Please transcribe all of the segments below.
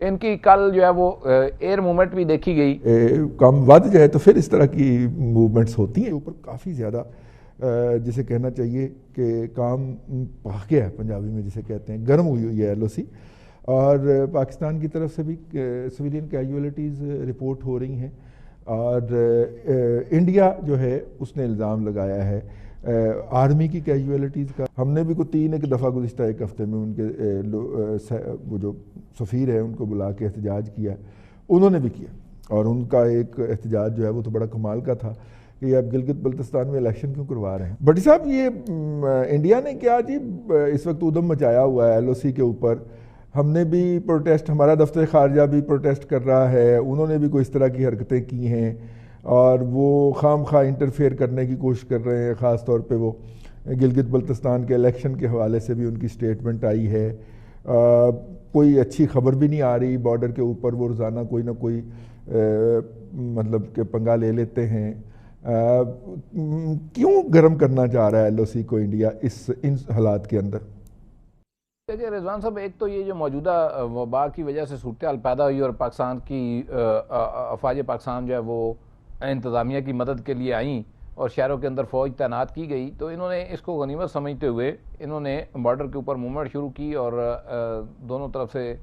ان کی کل جو ہے وہ ایئر موومنٹ بھی دیکھی گئی. کم ود جائے تو پھر اس طرح کی موومنٹس ہوتی ہیں. اوپر کافی زیادہ جسے کہنا چاہیے کہ کام پاک ہے پنجابی میں جسے کہتے ہیں، گرم ہوئی ہوئی ہے ایل او سی. اور پاکستان کی طرف سے بھی سویلین کیجولیٹیز رپورٹ ہو رہی ہیں. اور انڈیا جو ہے اس نے الزام لگایا ہے آرمی کی کیجولیٹیز کا. ہم نے بھی کوئی 3 دفعہ گزشتہ ایک ہفتے میں ان کے وہ جو سفیر ہے ان کو بلا کے احتجاج کیا، انہوں نے بھی کیا. اور ان کا ایک احتجاج جو ہے وہ تو بڑا کمال کا تھا کہ اب گلگت بلتستان میں الیکشن کیوں کروا رہے ہیں. بٹی صاحب یہ انڈیا نے کیا جی اس وقت ادھم مچایا ہوا ہے ایل او سی کے اوپر. ہم نے بھی پروٹیسٹ، ہمارا دفتر خارجہ بھی پروٹیسٹ کر رہا ہے، انہوں نے بھی کوئی اس طرح کی حرکتیں کی ہیں اور وہ خام خواہ انٹرفیئر کرنے کی کوشش کر رہے ہیں. خاص طور پہ وہ گلگت بلتستان کے الیکشن کے حوالے سے بھی ان کی سٹیٹمنٹ آئی ہے. کوئی اچھی خبر بھی نہیں آ رہی بارڈر کے اوپر، وہ روزانہ کوئی نہ کوئی مطلب کہ پنگا لے لیتے ہیں. کیوں گرم کرنا چاہ رہا ہے ایل او سی کو انڈیا ان حالات کے اندر؟ دیکھیے رضوان صاحب، ایک تو یہ جو موجودہ وبا کی وجہ سے صورتحال پیدا ہوئی اور پاکستان کی افواج پاکستان جو ہے وہ انتظامیہ کی مدد کے لیے آئیں اور شہروں کے اندر فوج تعینات کی گئی، تو انہوں نے اس کو غنیمت سمجھتے ہوئے انہوں نے بارڈر کے اوپر موومنٹ شروع کی. اور دونوں طرف سے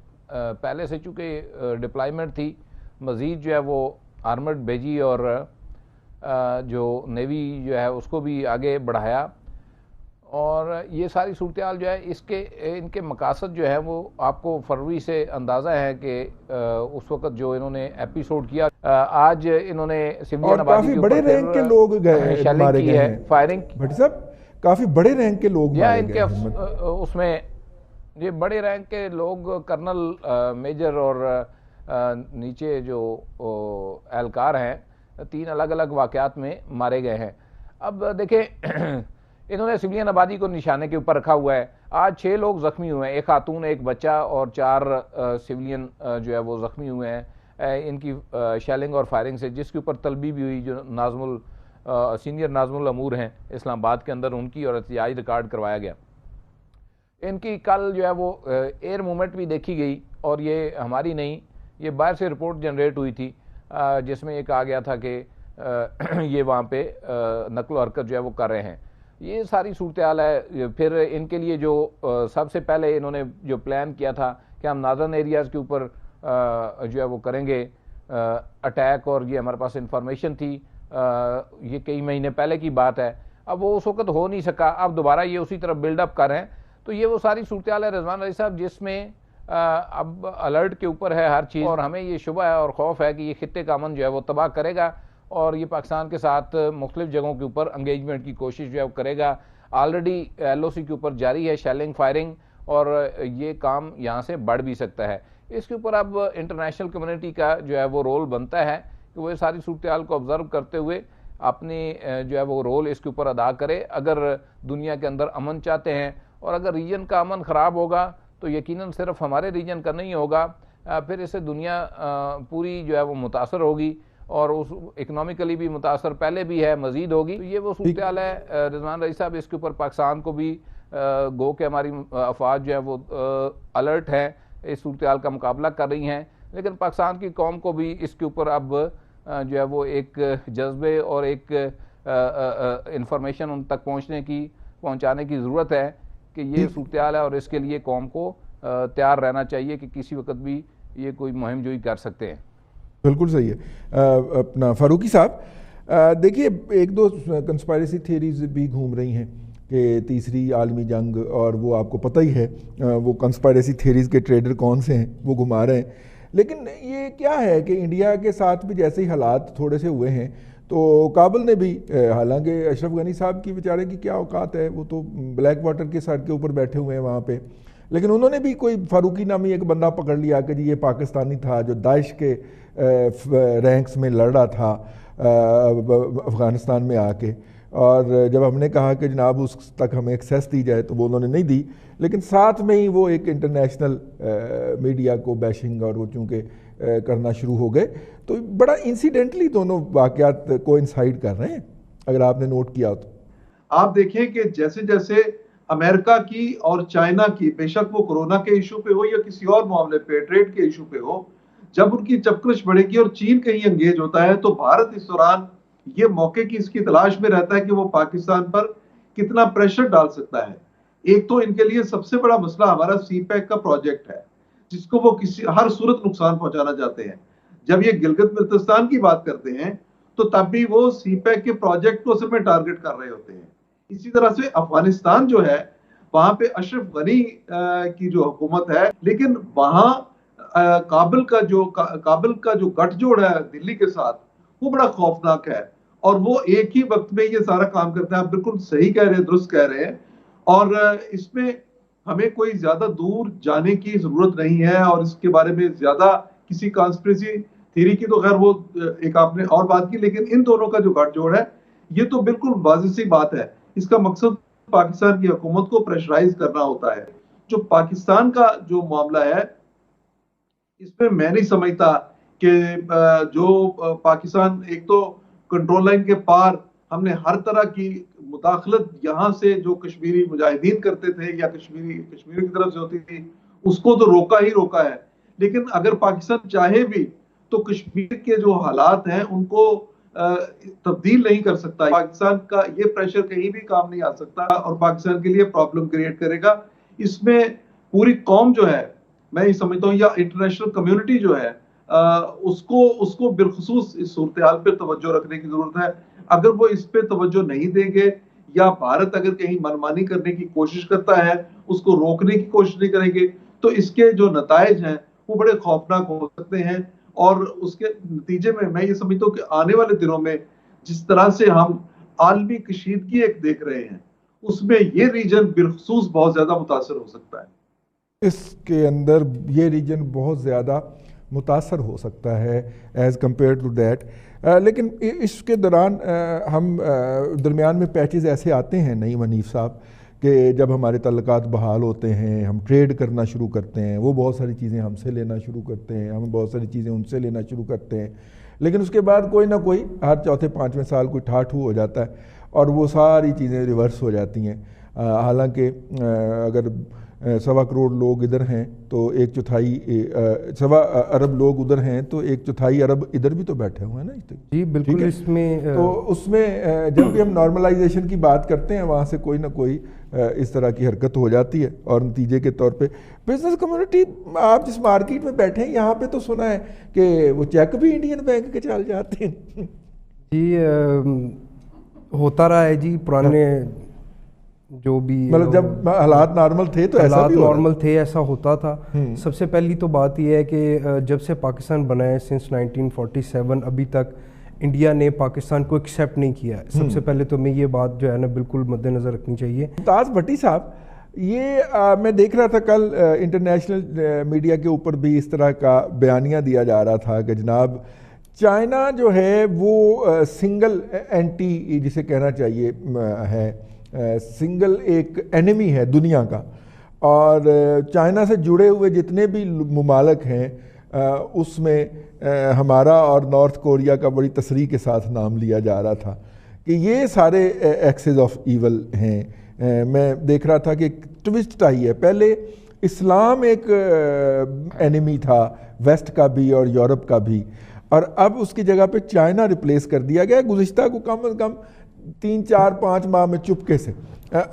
پہلے سے چونکہ ڈپلائمنٹ تھی، مزید جو ہے وہ آرمڈ بھیجی اور جو نیوی جو ہے اس کو بھی آگے بڑھایا. اور یہ ساری صورتحال جو ہے ان کے مقاصد جو ہے وہ آپ کو فروری سے اندازہ ہے کہ اس وقت جو انہوں نے ایپیسوڈ کیا، آج انہوں نے سویلین آبادی کے اوپر بڑے رینک کے لوگ مارے گئے ہیں. فائرنگ بھٹی صاحب کافی بڑے رینک کے لوگ مارے گئے ہیں. اس میں یہ بڑے رینک کے لوگ کرنل، میجر اور نیچے جو اہلکار ہیں 3 الگ الگ واقعات میں مارے گئے ہیں. اب دیکھیں انہوں نے سویلین آبادی کو نشانے کے اوپر رکھا ہوا ہے. آج 6 لوگ زخمی ہوئے ہیں، 1 خاتون، 1 بچہ اور 4 سویلین جو ہے وہ زخمی ہوئے ہیں ان کی شیلنگ اور فائرنگ سے، جس کے اوپر طلبی بھی ہوئی جو سینئر ناظم الامور ہیں اسلام آباد کے اندر، ان کی اور احتجاج ریکارڈ کروایا گیا. ان کی کل جو ہے وہ ایئر موومنٹ بھی دیکھی گئی اور یہ ہماری نہیں، یہ باہر سے رپورٹ جنریٹ ہوئی تھی جس میں یہ کہا گیا تھا کہ یہ وہاں پہ نقل و حرکت جو ہے وہ کر رہے ہیں. یہ ساری صورتحال ہے. پھر ان کے لیے جو سب سے پہلے انہوں نے جو پلان کیا تھا کہ ہم ناردرن ایریاز کے اوپر جو ہے وہ کریں گے اٹیک، اور یہ ہمارے پاس انفارمیشن تھی، یہ کئی مہینے پہلے کی بات ہے. اب وہ اس وقت ہو نہیں سکا، اب دوبارہ یہ اسی طرح بلڈ اپ کر رہے ہیں. تو یہ وہ ساری صورتحال ہے رضوان علی صاحب جس میں اب الرٹ کے اوپر ہے ہر چیز، اور ہمیں یہ شبہ ہے اور خوف ہے کہ یہ خطے کا امن جو ہے وہ تباہ کرے گا اور یہ پاکستان کے ساتھ مختلف جگہوں کے اوپر انگیجمنٹ کی کوشش جو ہے وہ کرے گا. آلریڈی ایل او سی کے اوپر جاری ہے شیلنگ، فائرنگ، اور یہ کام یہاں سے بڑھ بھی سکتا ہے. اس کے اوپر اب انٹرنیشنل کمیونٹی کا جو ہے وہ رول بنتا ہے کہ وہ ساری صورتحال کو آبزرو کرتے ہوئے اپنی جو ہے وہ رول اس کے اوپر ادا کرے. اگر دنیا کے اندر امن چاہتے ہیں اور اگر ریجن کا امن خراب ہوگا تو یقیناً صرف ہمارے ریجن کا نہیں ہوگا، پھر اس سے دنیا پوری جو ہے وہ متاثر ہوگی اور اس اکنامکلی بھی متاثر پہلے بھی ہے، مزید ہوگی. تو یہ وہ صورتحال ہے رضوان رئیس صاحب. اس کے اوپر پاکستان کو بھی گو کہ ہماری افواج جو ہے وہ الرٹ ہے، اس صورتحال کا مقابلہ کر رہی ہیں، لیکن پاکستان کی قوم کو بھی اس کے اوپر اب جو ہے وہ ایک جذبے اور ایک انفارمیشن ان تک پہنچانے کی ضرورت ہے کہ یہ صورتحال ہے اور اس کے لیے قوم کو تیار رہنا چاہیے کہ کسی وقت بھی یہ کوئی مہم جوئی کر سکتے ہیں. بالکل صحیح ہے. اپنا فاروقی صاحب دیکھیے 1-2 کنسپائریسی تھیریز بھی گھوم رہی ہیں کہ تیسری عالمی جنگ، اور وہ آپ کو پتہ ہی ہے وہ کنسپائریسی تھیریز کے ٹریڈر کون سے ہیں، وہ گھما رہے ہیں. لیکن یہ کیا ہے کہ انڈیا کے ساتھ بھی جیسے ہی حالات تھوڑے سے ہوئے ہیں تو کابل نے بھی، حالانکہ اشرف غنی صاحب کی بیچارے کی کیا اوقات ہے، وہ تو بلیک واٹر کے سر کے اوپر بیٹھے ہوئے ہیں وہاں پہ، لیکن انہوں نے بھی کوئی فاروقی نامی ایک بندہ پکڑ لیا کہ جی یہ پاکستانی تھا جو داعش کے رینکس میں لڑ رہا تھا افغانستان میں آ کے. اور جب ہم نے کہا کہ جناب اس تک ہمیں ایکسیس دی جائے تو وہ انہوں نے نہیں دی، لیکن ساتھ میں ہی وہ ایک انٹرنیشنل میڈیا کو بیشنگ اور وہ چونکہ کرنا شروع ہو گئے. تو بڑا انسیڈنٹلی دونوں واقعات کو انسائڈ کر رہے ہیں اگر آپ نے نوٹ کیا تو. آپ دیکھیں کہ جیسے جیسے امریکہ کی اور چائنا کی، بے شک وہ کورونا کے ایشو پہ ہو یا کسی اور معاملے پہ، ٹریڈ کے ایشو پہ ہو، جب ان کی چپکرش بڑھے گی اور چین کہیں انگیج ہوتا ہے تو بھارت اس دوران یہ موقع کی اس کی تلاش میں رہتا ہے کہ وہ پاکستان پر کتنا پریشر ڈال سکتا ہے۔ ایک تو ان کے لیے سب سے بڑا مسئلہ ہمارا سی پیک کا پروجیکٹ ہے، جس کو وہ ہر صورت نقصان پہنچانا چاہتے ہیں۔ جب یہ گلگت بلتستان کی بات کرتے ہیں تو تب بھی وہ سی پیک کے پروجیکٹ کو اصل میں ٹارگٹ کر رہے ہوتے ہیں۔ اسی طرح سے افغانستان جو ہے، وہاں پہ اشرف غنی کی جو حکومت ہے، لیکن وہاں کابل کا جو گٹھ جوڑ ہے دلی کے ساتھ، وہ بڑا خوفناک ہے، اور وہ ایک ہی وقت میں یہ سارا کام کرتے ہیں۔ آپ بالکل صحیح کہہ رہے ہیں، درست کہہ رہے ہیں، اور اس میں ہمیں کوئی زیادہ دور جانے کی ضرورت نہیں ہے، اور اس کے بارے میں زیادہ کسی کانسپریسی تھیری کی تو خیر وہ ایک آپ نے اور بات کی، لیکن ان دونوں کا جو گٹھ جوڑ ہے یہ تو بالکل واضح سی بات ہے۔ اس کا مقصد پاکستان کی حکومت کو پریشرائز کرنا ہوتا ہے۔ جو پاکستان کا جو معاملہ ہے، اس میں میں نہیں سمجھتا کہ جو پاکستان، ایک تو کنٹرول لائن کے پار ہم نے ہر طرح کی مداخلت یہاں سے جو کشمیری مجاہدین کرتے تھے یا کشمیری کی طرف سے ہوتی تھی، اس کو تو روکا ہی روکا ہے، لیکن اگر پاکستان چاہے بھی تو کشمیر کے جو حالات ہیں ان کو تبدیل نہیں کر سکتا۔ پاکستان کا یہ پریشر کہیں بھی کام نہیں آ سکتا اور پاکستان کے لیے پرابلم کریٹ کرے گا۔ اس میں پوری قوم جو ہے، میں یہ سمجھتا ہوں، یا انٹرنیشنل کمیونٹی جو ہے، اس کو بالخصوص اس صورتحال پہ توجہ رکھنے کی ضرورت ہے۔ اگر وہ اس پہ توجہ نہیں دیں گے، یا بھارت اگر کہیں منمانی کرنے کی کوشش کرتا ہے، اس کو روکنے کی کوشش نہیں کریں گے، تو اس کے جو نتائج ہیں وہ بڑے خوفناک ہو سکتے ہیں۔ اور اس کے نتیجے میں یہ سمجھتا ہوں کہ آنے والے دنوں میں جس طرح سے ہم عالمی کشیدگی ایک دیکھ رہے ہیں، اس میں یہ ریجن بالخصوص بہت زیادہ متاثر ہو سکتا ہے۔ اس کے اندر یہ ریجن بہت زیادہ متاثر ہو سکتا ہے ایز کمپیئر ٹو دیٹ، لیکن اس کے دوران ہم درمیان میں پیچز ایسے آتے ہیں نعیم حنیف صاحب کہ جب ہمارے تعلقات بحال ہوتے ہیں، ہم ٹریڈ کرنا شروع کرتے ہیں، وہ بہت ساری چیزیں ہم سے لینا شروع کرتے ہیں، ہم بہت ساری چیزیں ان سے لینا شروع کرتے ہیں، لیکن اس کے بعد کوئی نہ کوئی ہر چوتھے پانچویں سال کوئی ٹھاٹھو ہو جاتا ہے اور وہ ساری چیزیں ریورس ہو جاتی ہیں۔ حالانکہ اگر 1.25 کروڑ لوگ ادھر ہیں تو 1/4 ارب لوگ ادھر ہیں تو 1/4 ارب ادھر بھی تو بیٹھے ہوئے ہیں نا۔ جی بالکل، اس میں جب بھی ہم نارملائزیشن کی بات کرتے ہیں، وہاں سے کوئی نہ کوئی اس طرح کی حرکت ہو جاتی ہے، اور نتیجے کے طور پہ بزنس کمیونٹی، آپ جس مارکیٹ میں بیٹھے ہیں یہاں پہ تو سنا ہے کہ وہ چیک بھی انڈین بینک کے چل جاتے ہیں۔ جی ہوتا رہا ہے جی، پرانے جو بھی مطلب جب حالات نارمل تھے تو ایسا بھی نارمل تھے، ایسا ہوتا تھا۔ سب سے پہلی تو بات یہ ہے کہ جب سے پاکستان بنا ہے سنس 1947 ابھی تک انڈیا نے پاکستان کو ایکسیپٹ نہیں کیا ہے۔ سب سے پہلے تو میں یہ بات جو ہے نا بالکل مد نظر رکھنی چاہیے۔ ممتاز بھٹی صاحب، یہ میں دیکھ رہا تھا کل انٹرنیشنل میڈیا کے اوپر بھی اس طرح کا بیانیہ دیا جا رہا تھا کہ جناب چائنا جو ہے وہ سنگل اینٹی جسے کہنا چاہیے ہے، سنگل ایک اینیمی ہے دنیا کا، اور چائنا سے جڑے ہوئے جتنے بھی ممالک ہیں اس میں ہمارا اور نارتھ کوریا کا بڑی تصریح کے ساتھ نام لیا جا رہا تھا کہ یہ سارے ایکسز آف ایول ہیں۔ میں دیکھ رہا تھا کہ ایک ٹوسٹ آئی ہے، پہلے اسلام ایک اینیمی تھا ویسٹ کا بھی اور یورپ کا بھی، اور اب اس کی جگہ پہ چائنا ریپلیس کر دیا گیا گزشتہ کو کم از کم 3-4-5 ماہ میں چپکے سے۔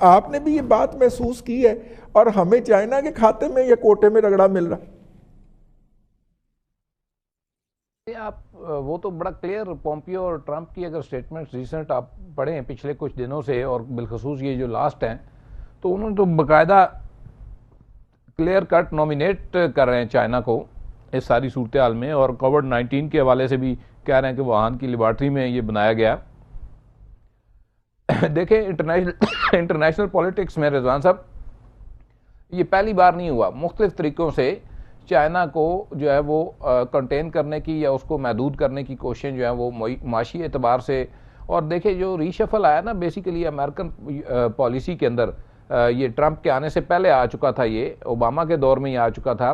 آپ نے بھی یہ بات محسوس کی ہے، اور ہمیں چائنا کے کھاتے میں یا کوٹے میں رگڑا مل رہا؟ آپ وہ تو بڑا کلیئر، پومپیو اور ٹرمپ کی اگر سٹیٹمنٹس ریسنٹ آپ پڑھیں پچھلے کچھ دنوں سے، اور بالخصوص یہ جو لاسٹ ہیں، تو انہوں نے تو باقاعدہ کلیئر کٹ نومینیٹ کر رہے ہیں چائنا کو اس ساری صورتحال میں، اور کووڈ-19 کے حوالے سے بھی کہہ رہے ہیں کہ ووہان کی لیبارٹری میں یہ بنایا گیا۔ دیکھیں انٹرنیشنل پولیٹکس میں رضوان صاحب، یہ پہلی بار نہیں ہوا، مختلف طریقوں سے چائنا کو جو ہے وہ کنٹین کرنے کی یا اس کو محدود کرنے کی کوششیں جو ہیں وہ معاشی اعتبار سے، اور دیکھیں جو ریشفل آیا نا بیسیکلی امریکن پالیسی کے اندر، یہ ٹرمپ کے آنے سے پہلے آ چکا تھا، یہ اوباما کے دور میں ہی آ چکا تھا۔